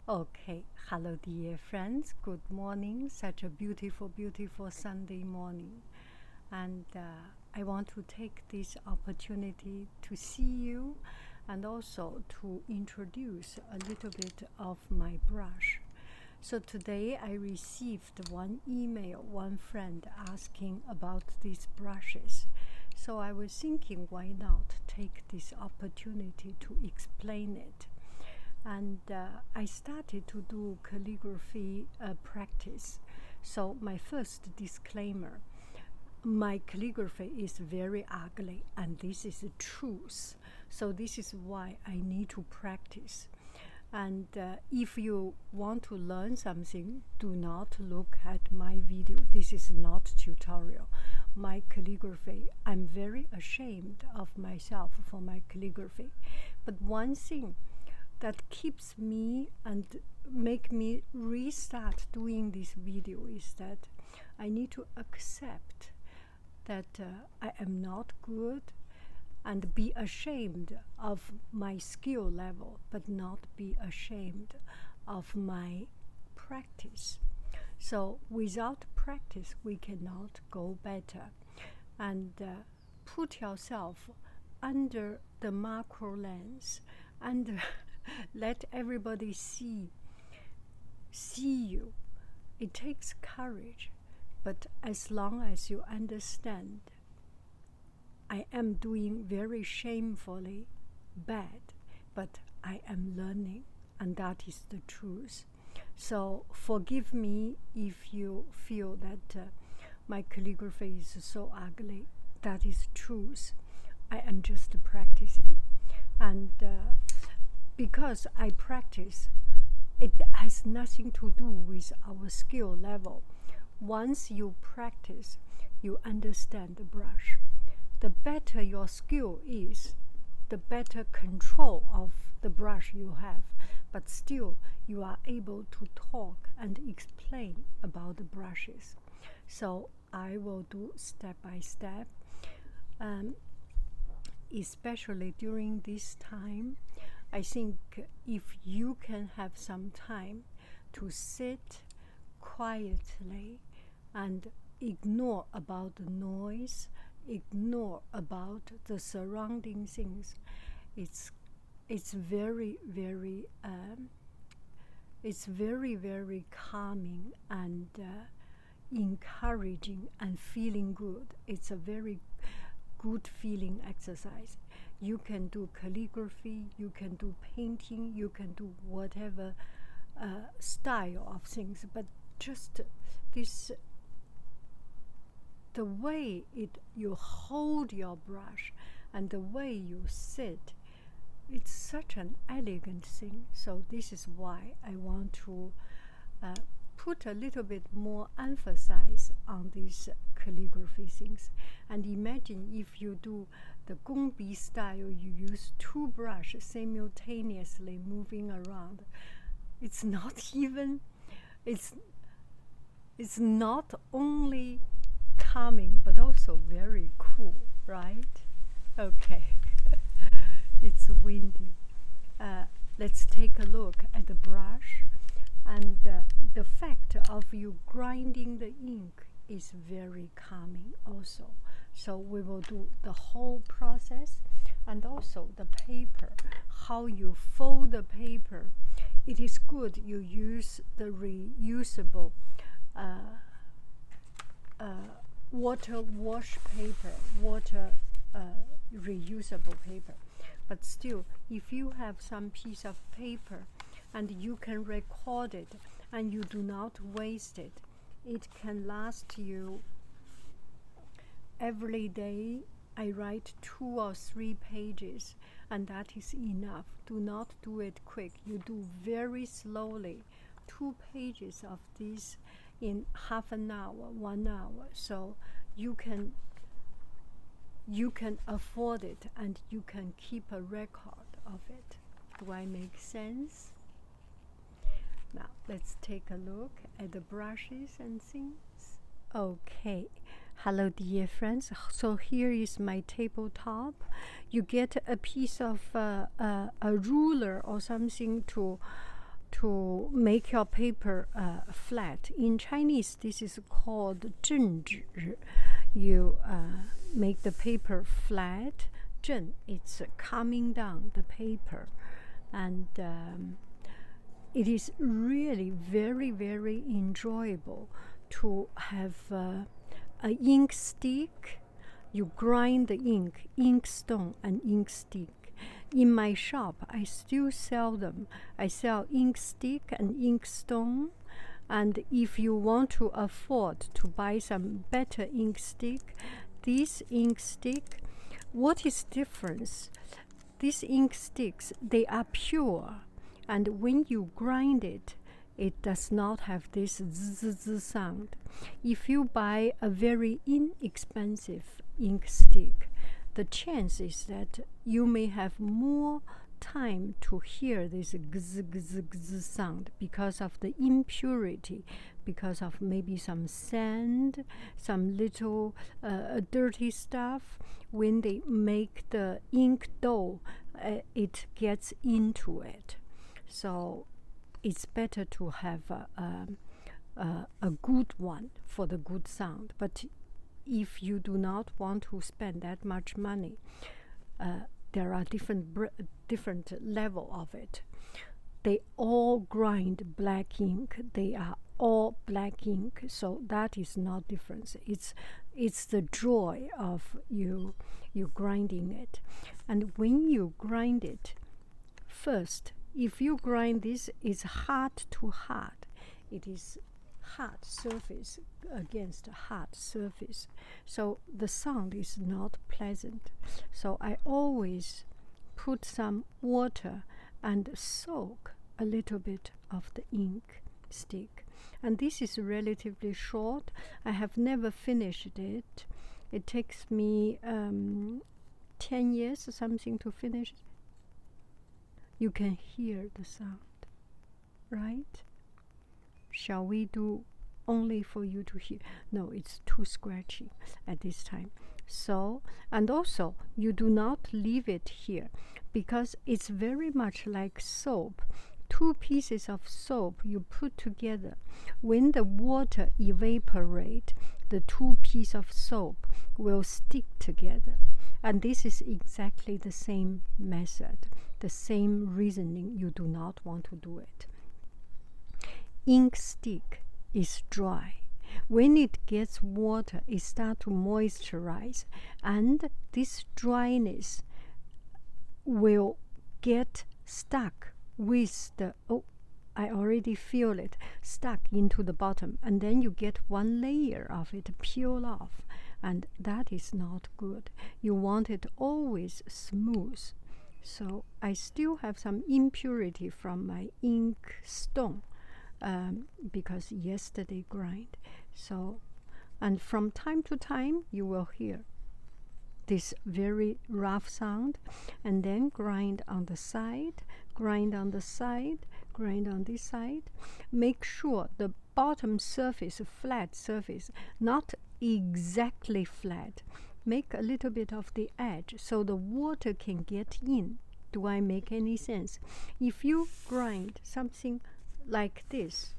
Okay, hello dear friends, good morning. Such a beautiful, beautiful Sunday morning. And I want to take this opportunity to see you and also to introduce a little bit of my brush. So today I received one email, one friend asking about these brushes. So I was thinking, why not take this opportunity to explain it? And I started to do calligraphy practice. So my first disclaimer, my calligraphy is very ugly, and this is the truth. So this is why I need to practice. And if you want to learn something, do not look at my video. This is not tutorial. My calligraphy, I'm very ashamed of myself for my calligraphy. But one thing that keeps me and make me restart doing this video is that I need to accept that I am not good and be ashamed of my skill level, but not be ashamed of my practice. So without practice, we cannot go better. And put yourself under the macro lens and let everybody see you. It takes courage, but as long as you understand, I am doing very shamefully bad, but I am learning, and that is the truth. So forgive me if you feel that my calligraphy is so ugly. That is truth. I am just practicing. And because I practice, it has nothing to do with our skill level. Once you practice, you understand the brush. The better your skill is, the better control of the brush you have. But still, you are able to talk and explain about the brushes. So I will do step by step, especially during this time. I think if you can have some time to sit quietly and ignore about the noise, ignore about the surrounding things, it's very, very calming and encouraging and feeling good. It's a very good feeling exercise. You can do calligraphy, you can do painting, you can do whatever style of things, but just this, the way you hold your brush and the way you sit, it's such an elegant thing. So this is why I want to put a little bit more emphasis on these calligraphy things. And imagine if you do the gongbi style, you use two brushes simultaneously moving around. It's not even, it's not only calming, but also very cool, right? Okay. It's windy. Let's take a look at the brush. And the fact of you grinding the ink is very calming also. So we will do the whole process, and also the paper, how you fold the paper. It is good you use the reusable water wash paper, reusable paper. But still, if you have some piece of paper and you can record it and you do not waste it, it can last you every day. I write 2 or 3 pages, and that is enough. Do not do it quick. You do very slowly. 2 pages of this in half an hour, 1 hour. So you can afford it, and you can keep a record of it. Do I make sense? Now let's take a look at the brushes and things. Okay, hello dear friends. So here is my tabletop. You get a piece of a ruler or something to to make your paper flat. In Chinese, this is called 正纸. You make the paper flat. 正, it's calming down the paper. And it is really very, very enjoyable to have an ink stick. You grind the ink stone and ink stick. In my shop, I still sell them. I sell ink stick and ink stone. And if you want to afford to buy some better ink stick, this ink stick, what is difference? These ink sticks, they are pure. And when you grind it, it does not have this zzz sound. If you buy a very inexpensive ink stick, the chance is that you may have more time to hear this gz, gz, gz sound because of the impurity, because of maybe some sand, some little dirty stuff. When they make the ink dough, it gets into it. So it's better to have a good one for the good sound. But if you do not want to spend that much money, there are different level of it. They all grind black ink. They are all black ink, so that is not difference. It's the joy of you grinding it. And when you grind it, first, if you grind this, it's hard to hard. It is hard surface against hard surface, so the sound is not pleasant. So I always put some water and soak a little bit of the ink stick. And this is relatively short. I have never finished it. It takes me 10 years or something to finish it. You can hear the sound, right? Shall we do only for you to hear? No, it's too scratchy at this time. So, and also, you do not leave it here because it's very much like soap. Two pieces of soap you put together. When the water evaporates, the two pieces of soap will stick together. And this is exactly the same method, the same reasoning. You do not want to do it. Ink stick is dry. When it gets water, it starts to moisturize, and this dryness will get stuck with the, I already feel it, stuck into the bottom, and then you get one layer of it peel off, and that is not good. You want it always smooth. So I still have some impurity from my ink stone, because yesterday grind. So, and from time to time you will hear this very rough sound, and then grind on the side, grind on the side, grind on this side. Make sure the bottom surface, flat surface, not exactly flat. Make a little bit of the edge so the water can get in. Do I make any sense? If you grind something like this,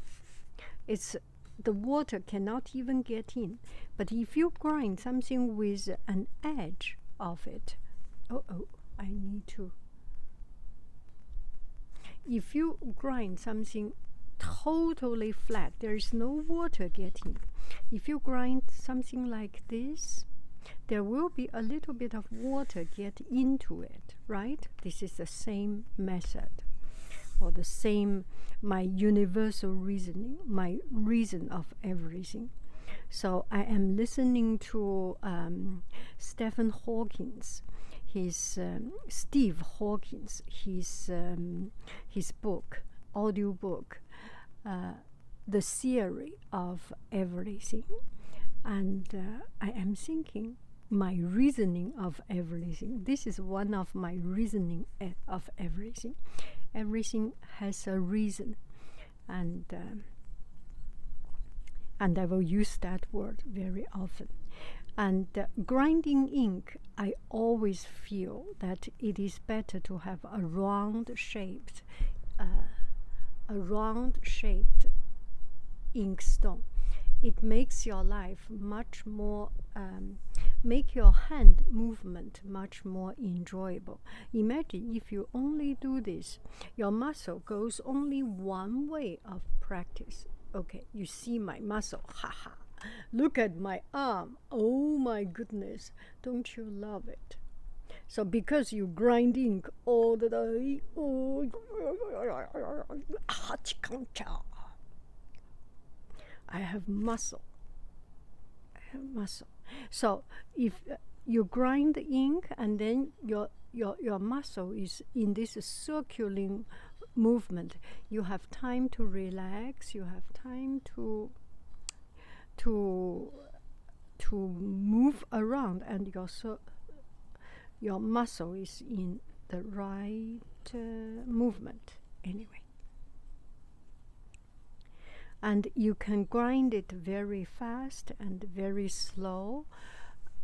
the water cannot even get in. But if you grind something with an edge of it, I need to. If you grind something totally flat, there is no water getting. If you grind something like this, there will be a little bit of water get into it, right? This is the same method, or the same, my universal reasoning, my reason of everything. So I am listening to Stephen Hawkins, Steve Hawkins, his book, audio book, The Theory of Everything. And I am thinking, my reasoning of everything. This is one of my reasoning of everything. Everything has a reason, and I will use that word very often. And grinding ink, I always feel that it is better to have a round shaped a round-shaped inkstone. It makes your life much more, make your hand movement much more enjoyable. Imagine if you only do this, your muscle goes only one way of practice. Okay, you see my muscle, haha. Look at my arm, oh my goodness, don't you love it? So because you grind ink all the day, I have muscle. So if you grind the ink and then your muscle is in this circulating movement, you have time to relax, you have time to move around, and your muscle is in the right movement anyway. And you can grind it very fast and very slow.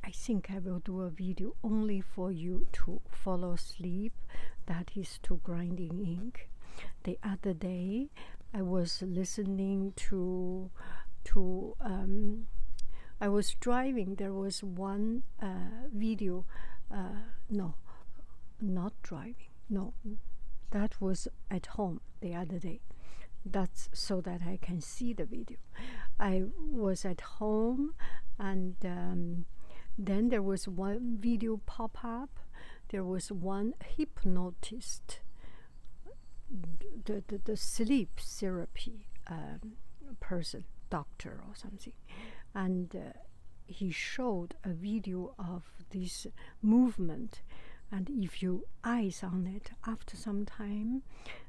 I think I will do a video only for you to follow sleep, that is to grinding ink. The other day I was listening to I was driving. There was one video, no, not driving, no, that was at home the other day. That's so that I can see the video. I was at home, and then there was one video pop up. There was one hypnotist, the sleep therapy person, doctor or something, and he showed a video of this movement. And if you eyes on it after some time,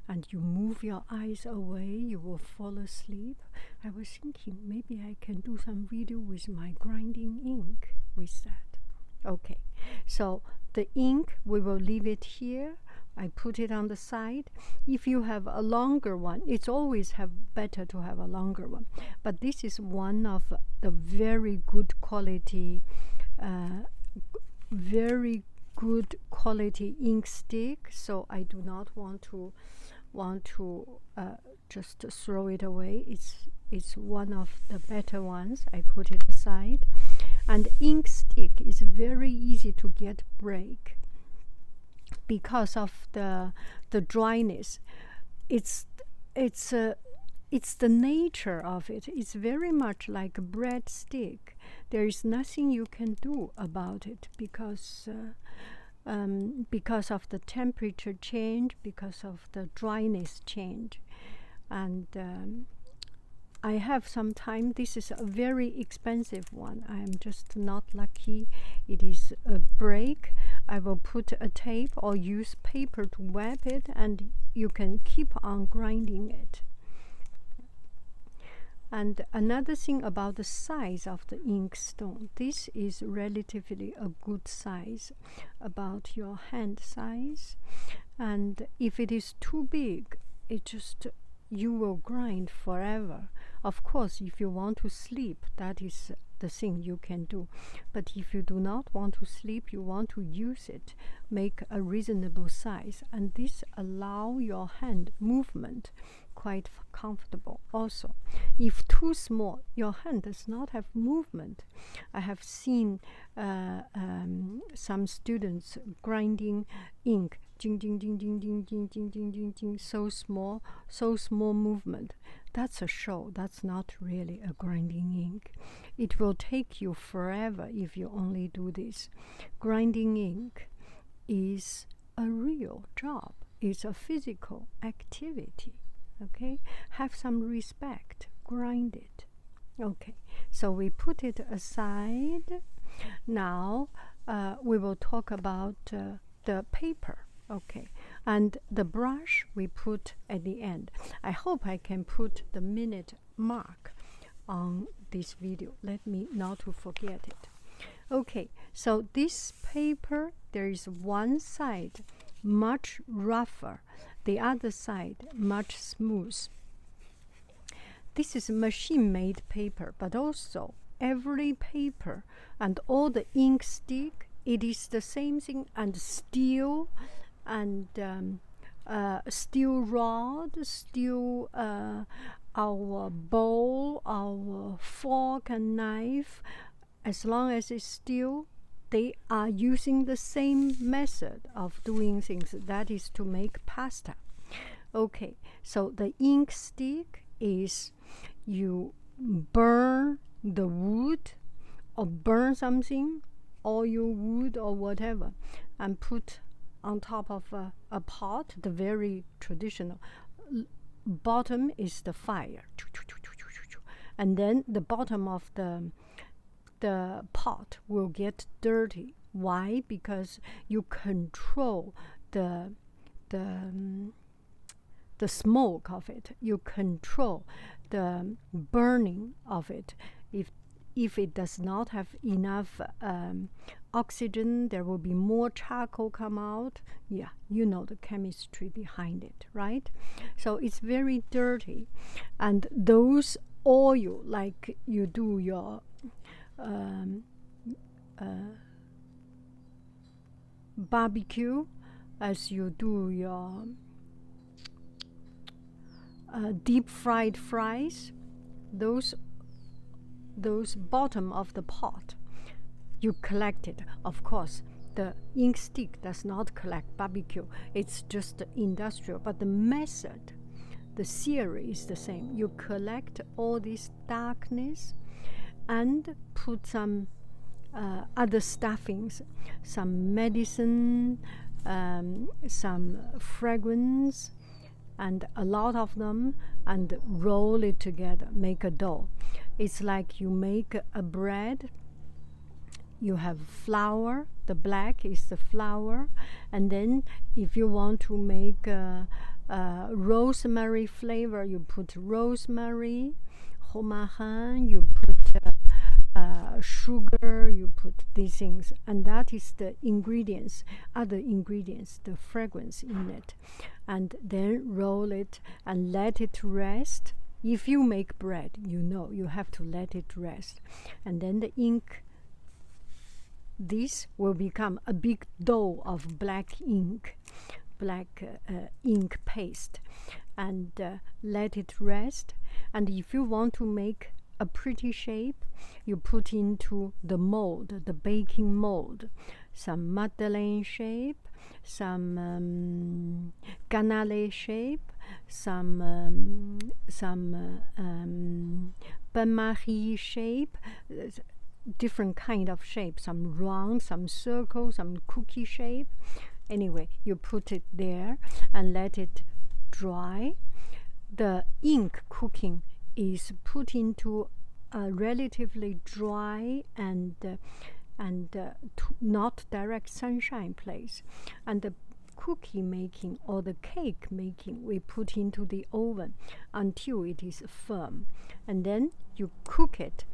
and you move your eyes away, you will fall asleep. I was thinking maybe I can do some video with my grinding ink with that. Okay, so the ink, we will leave it here. I put it on the side. If you have a longer one, it's always better to have a longer one. But this is one of the very good quality, ink stick. So I do not want to just throw it away. It's one of the better ones. I put it aside. And ink stick is very easy to get break because of the dryness. It's the nature of it. It's very much like a breadstick. There is nothing you can do about it because of the temperature change, because of the dryness change. And I have some time. This is a very expensive one. I am just not lucky. It is a break. I will put a tape or use paper to wrap it, and you can keep on grinding it. And another thing about the size of the inkstone, this is relatively a good size, about your hand size. And if it is too big, you will grind forever. Of course, if you want to sleep, that is the thing you can do. But if you do not want to sleep, you want to use it, make a reasonable size. And this allow your hand movement quite comfortable also. If too small, your hand does not have movement. I have seen some students grinding ink, jing, jing, jing, jing, jing, jing, jing, jing, jing, jing, so small movement. That's a show. That's not really a grinding ink. It will take you forever if you only do this. Grinding ink is a real job. It's a physical activity. Okay, have some respect. Grind it. Okay, so we put it aside. Now we will talk about the paper. Okay, and the brush we put at the end. I hope I can put the minute mark on this video. Let me not to forget it. Okay, so this paper, there is one side much rougher, the other side much smooth. This is machine-made paper, but also every paper and all the ink stick, it is the same thing, and steel and steel rod, steel our bowl, our fork and knife, as long as it's steel, they are using the same method of doing things. That is to make pasta. Okay, so the ink stick is you burn the wood or burn something, oil, wood or whatever, and put on top of a pot, the very traditional. Bottom is the fire. And then the bottom of the pot will get dirty. Why? Because you control the smoke of it. You control the burning of it. If it does not have enough oxygen, there will be more charcoal come out. Yeah, you know the chemistry behind it, right? So it's very dirty. And those oil, like you do your barbecue, as you do your deep fried fries, those bottom of the pot, you collect it. Of course, the ink stick does not collect barbecue. It's just industrial. But the method, the theory is the same. You collect all this darkness and put some other stuffings, some medicine, some fragrance, and a lot of them, and roll it together, make a dough. It's like you make a bread. You have flour. The black is the flour, and then if you want to make rosemary flavor, you put rosemary, romarin, you put sugar, you put these things, and that is the ingredients, other ingredients, the fragrance in it. And then roll it and let it rest. If you make bread, you know you have to let it rest. And then the ink, this will become a big dough of black ink paste, and let it rest. And if you want to make a pretty shape, you put into the mold, the baking mold, some Madeleine shape, some canale shape, some bain-marie shape, different kind of shape, some round, some circle, some cookie shape. Anyway, you put it there and let it dry. The ink cooking is put into a relatively dry and not direct sunshine place. And the cookie making or the cake making, we put into the oven until it is firm. And then you cook it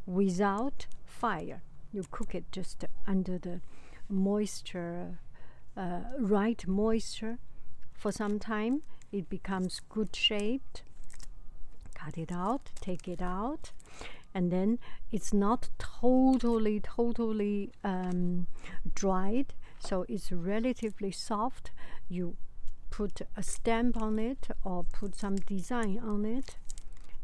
without fire. You cook it just under the moisture, right moisture. For some time, it becomes good shaped. Cut it out, take it out, and then it's not totally dried, so it's relatively soft. You put a stamp on it or put some design on it,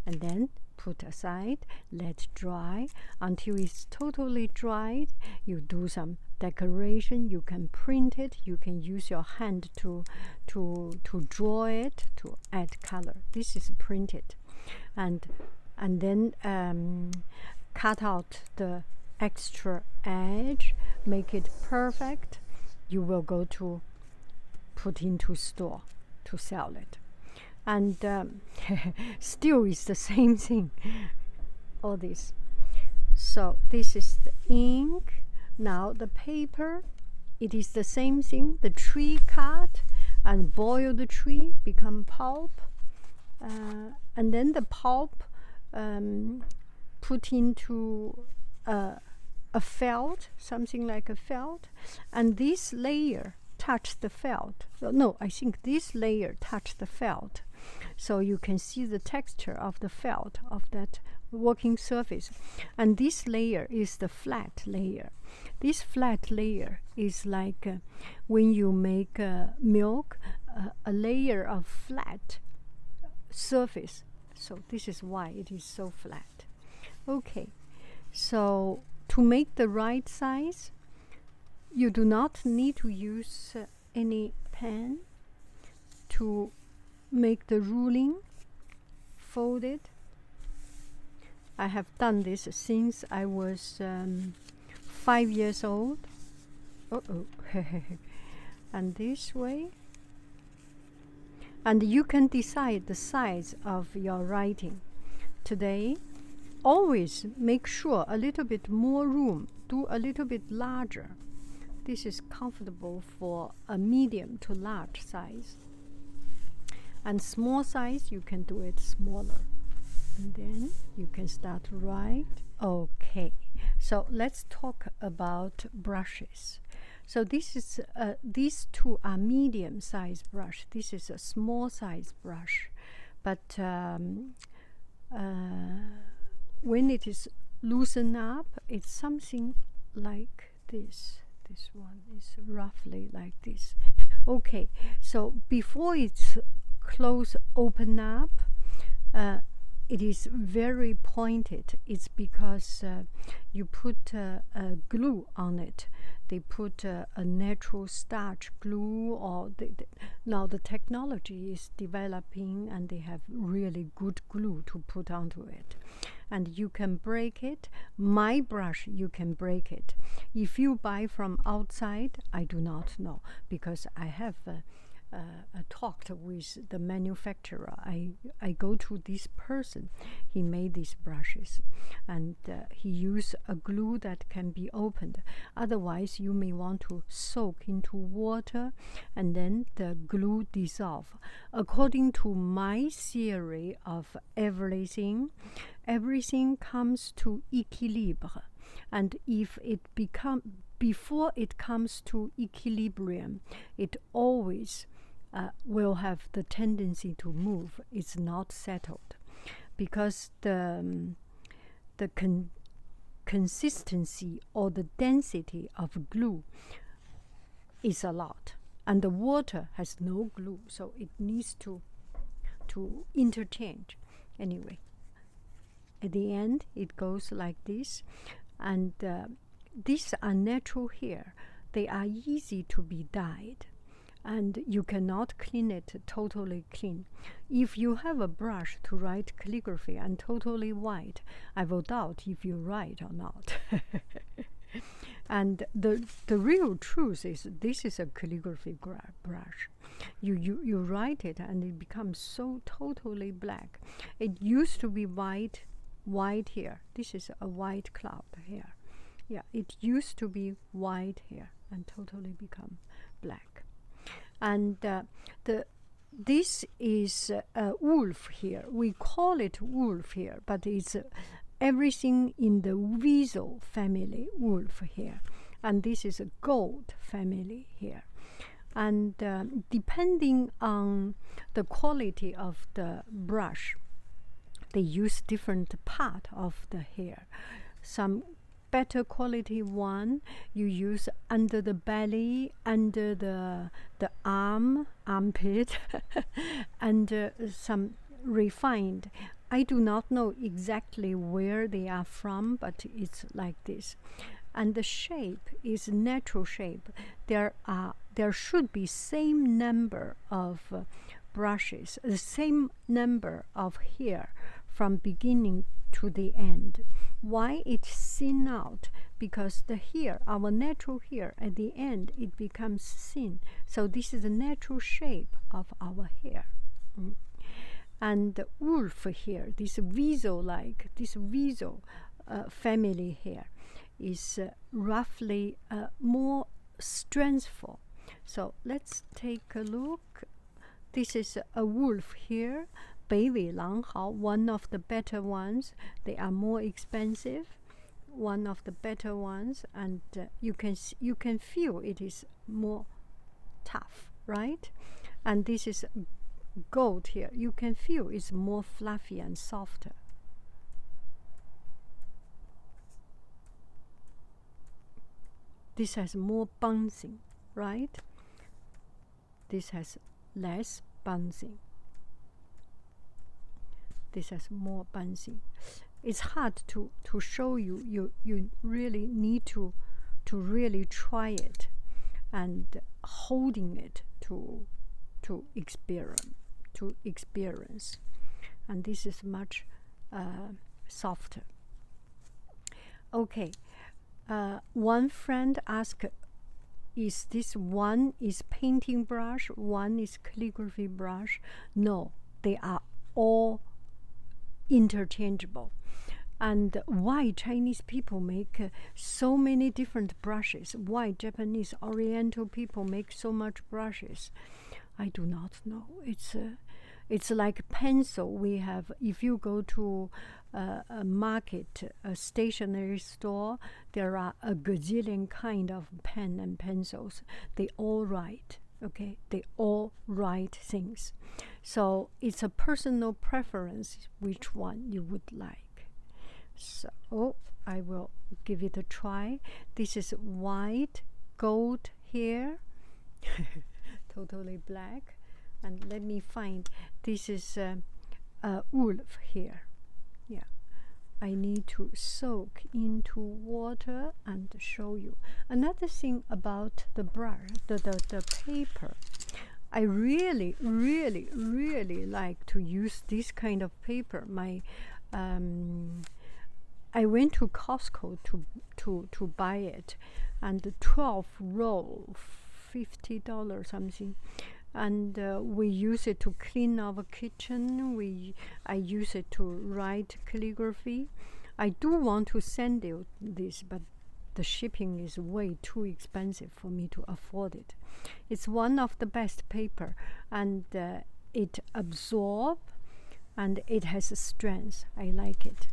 and then put aside, let dry until it's totally dried. You do some decoration, you can print it, you can use your hand to draw it, to add color. This is printed. And then cut out the extra edge, make it perfect. You will go to put into store to sell it. And still is the same thing, all this. So this is the ink. Now the paper, it is the same thing. The tree cut and boil the tree, become pulp. And then the pulp put into a felt, something like a felt, and this layer touch the felt. No, I think this layer touch the felt, so you can see the texture of the felt of that working surface. And this layer is the flat layer. This flat layer is like when you make milk, a layer of flat surface. So this is why it is so flat. Okay, so to make the right size, you do not need to use any pen to make the ruling. Fold it. I have done this since I was 5 years old. And this way. And you can decide the size of your writing. Today, always make sure a little bit more room. Do a little bit larger. This is comfortable for a medium to large size. And small size, you can do it smaller. And then you can start to write. Okay, so let's talk about brushes. So this is these two are medium size brush. This is a small size brush, but when it is loosened up, it's something like this. This one is roughly like this. Okay, so before it's open up, it is very pointed. It's because you put glue on it. They put a natural starch glue, or now the technology is developing and they have really good glue to put onto it. And you can break it. My brush, you can break it. If you buy from outside, I do not know, because I have talked with the manufacturer. I go to this person. He made these brushes, and he used a glue that can be opened. Otherwise, you may want to soak into water, and then the glue dissolve. According to my theory of everything comes to equilibre, and if it before it comes to equilibrium, it always will have the tendency to move. It's not settled, because the consistency or the density of glue is a lot, and the water has no glue, so it needs to interchange. Anyway, at the end it goes like this, and these are natural hair. They are easy to be dyed, and you cannot clean it totally clean. If you have a brush to write calligraphy and totally white, I will doubt if you write or not. And the real truth is, this is a calligraphy brush. You write it and it becomes so totally black. It used to be white here. This is a white cloud here. Yeah, it used to be white here and totally become black. And this is a wolf here. We call it wolf here, but it's everything in the weasel family, wolf here. And this is a goat family here. And depending on the quality of the brush, they use different part of the hair. Some better quality one you use under the belly, under the armpit, and some refined. I do not know exactly where they are from, but it's like this. And the shape is natural shape. There should be same number of brushes, the same number of hair from beginning to the end. Why it's thin out? Because the hair, our natural hair, at the end it becomes thin. So this is the natural shape of our hair. And the wolf hair, this weasel family hair, is roughly more strengthful. So let's take a look. This is a wolf here, 北尾狼毫, one of the better ones. They are more expensive, one of the better ones, and you can feel it is more tough, right? And this is gold here, you can feel it's more fluffy and softer. This has more bouncing, right? This has less bouncing. This has more bouncing. It's hard to show you. You really need to really try it and holding it to experience. And this is much softer. Okay. One friend asked, is this one is painting brush, one is calligraphy brush? No, they are all interchangeable. And why Chinese people make so many different brushes? Why Japanese Oriental people make so much brushes? I do not know. It's like pencil. We have, if you go to a market, a stationery store, there are a gazillion kind of pen and pencils. They all write, okay? They all write things. So it's a personal preference which one you would like. So I will give it a try. This is white, gold here, totally black. And let me find, this is wolf here. Yeah, I need to soak into water and show you. Another thing about the brush, the paper, I really like to use this kind of paper. I went to Costco to buy it, and 12 roll, $50 something. And we use it to clean our kitchen. I use it to write calligraphy. I do want to send you this, but the shipping is way too expensive for me to afford it. It's one of the best paper, and it absorbs, and it has a strength. I like it.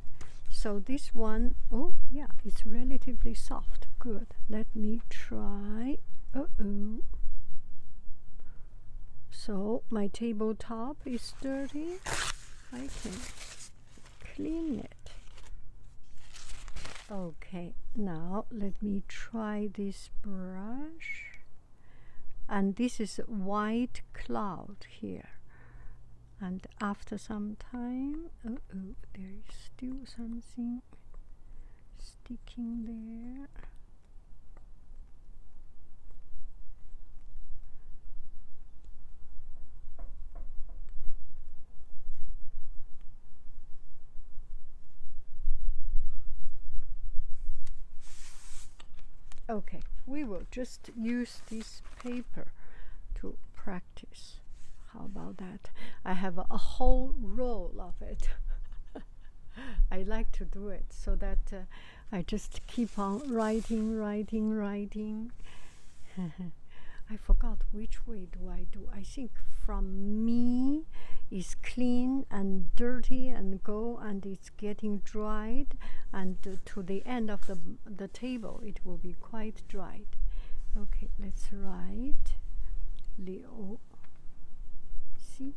So this one, oh yeah, it's relatively soft. Good. Let me try. So my tabletop is dirty. I can clean it. Okay, now let me try this brush. And this is white cloud here. And after some time, there is still something sticking there. Okay, we will just use this paper to practice. How about that? I have a whole roll of it. I like to do it so that I just keep on writing. I forgot which way do I do. I think from me is clean and dirty and go, and it's getting dried, and to the end of the table it will be quite dried. Okay, let's write Liu. See?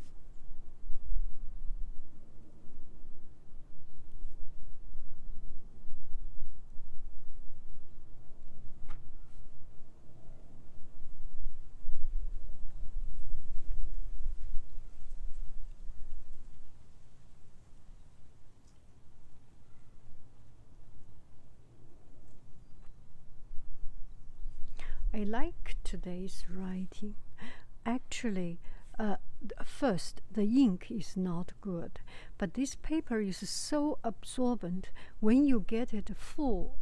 I like today's writing. Actually, first, the ink is not good, but this paper is so absorbent. When you get it full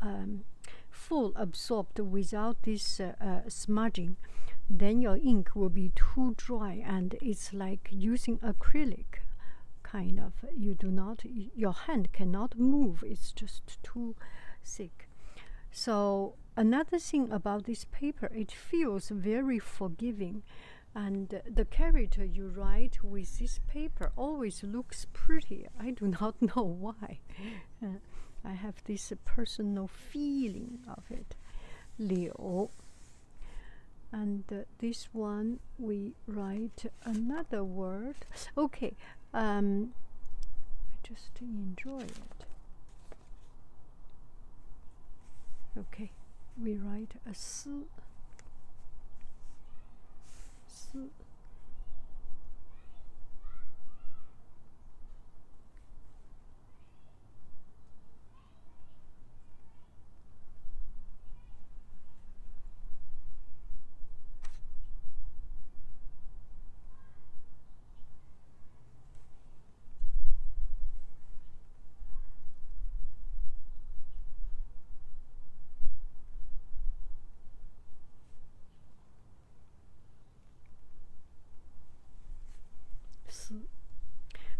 absorbed without this smudging, then your ink will be too dry, and it's like using acrylic kind of. Your hand cannot move. It's just too thick. So another thing about this paper, it feels very forgiving, and the character you write with this paper always looks pretty. I do not know why. I have this personal feeling of it. Liu. And this one we write another word. Okay, I just enjoy it. Okay, we write a s.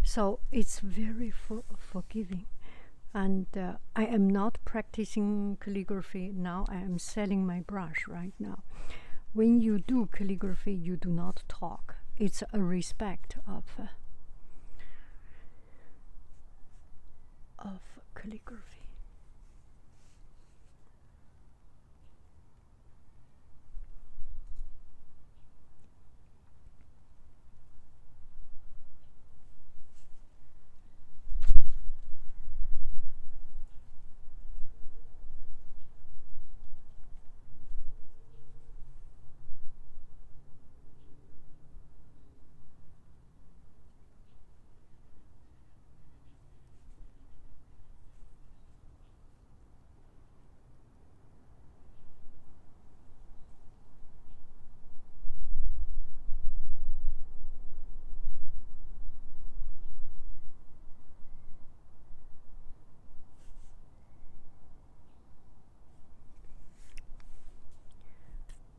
So it's very forgiving. And I am not practicing calligraphy now. I am selling my brush right now. When you do calligraphy, you do not talk. It's a respect of calligraphy.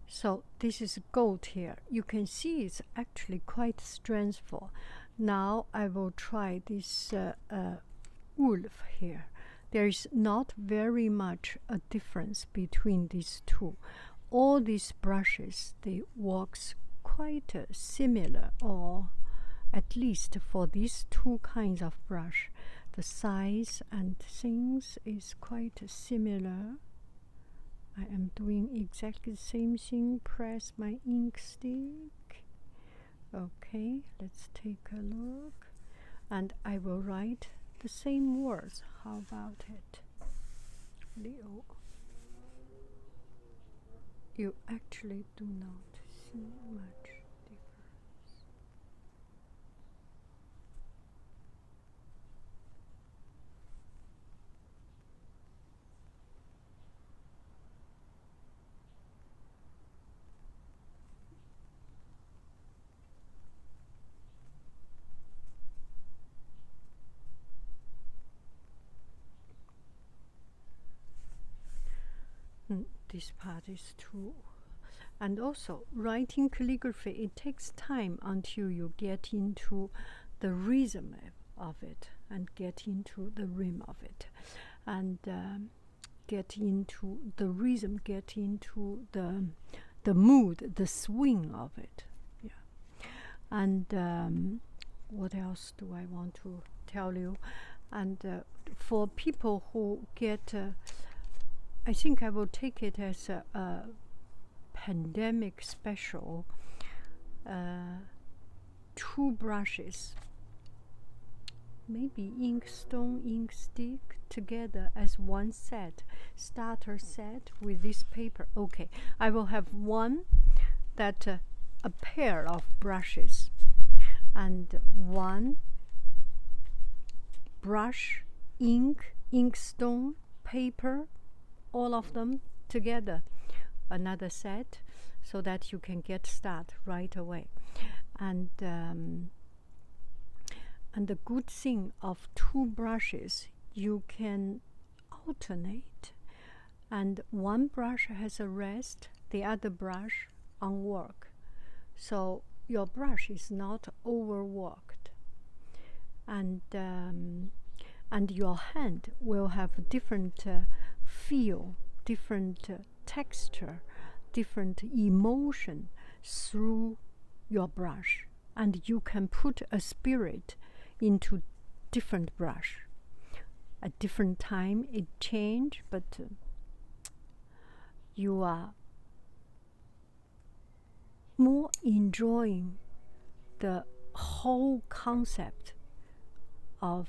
So this is gold here. You can see it's actually quite strengthful. Now I will try this wolf here. There is not very much a difference between these two. All these brushes, they works quite similar, or at least for these two kinds of brush, the size and things is quite similar. I am doing exactly the same thing. Press my ink stick. Okay, let's take a look. And I will write the same words. How about it? Leo. You actually do not see much difference. This part is too. And also, writing calligraphy, it takes time until you get into the rhythm of it and get into the rhythm of it, and get into the rhythm, get into the mood, the swing of it. Yeah. And what else do I want to tell you? And for people who get I think I will take it as a pandemic special. 2 brushes, maybe inkstone, ink stick together as one set, starter set with this paper. Okay, I will have one that a pair of brushes and one brush, ink, inkstone, paper, all of them together, another set, so that you can get started right away. And the good thing of 2 brushes, you can alternate, and one brush has a rest, the other brush on work, so your brush is not overworked, and your hand will have different feel, different texture, different emotion through your brush, and you can put a spirit into different brush. At different time it change, but you are more enjoying the whole concept of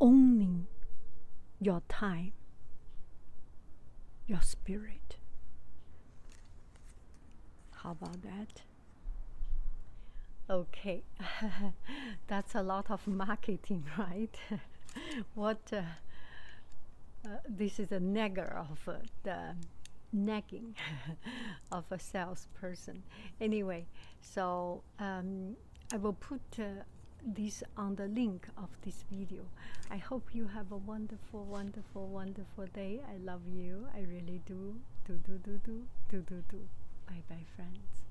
owning your time, your spirit. How about that? Okay, that's a lot of marketing, right? What this is a nagger of the nagging of a salesperson. Anyway, so I will put this on the link of this video. I hope you have a wonderful, wonderful, wonderful day. I love you. I really do. Do. Bye bye, friends.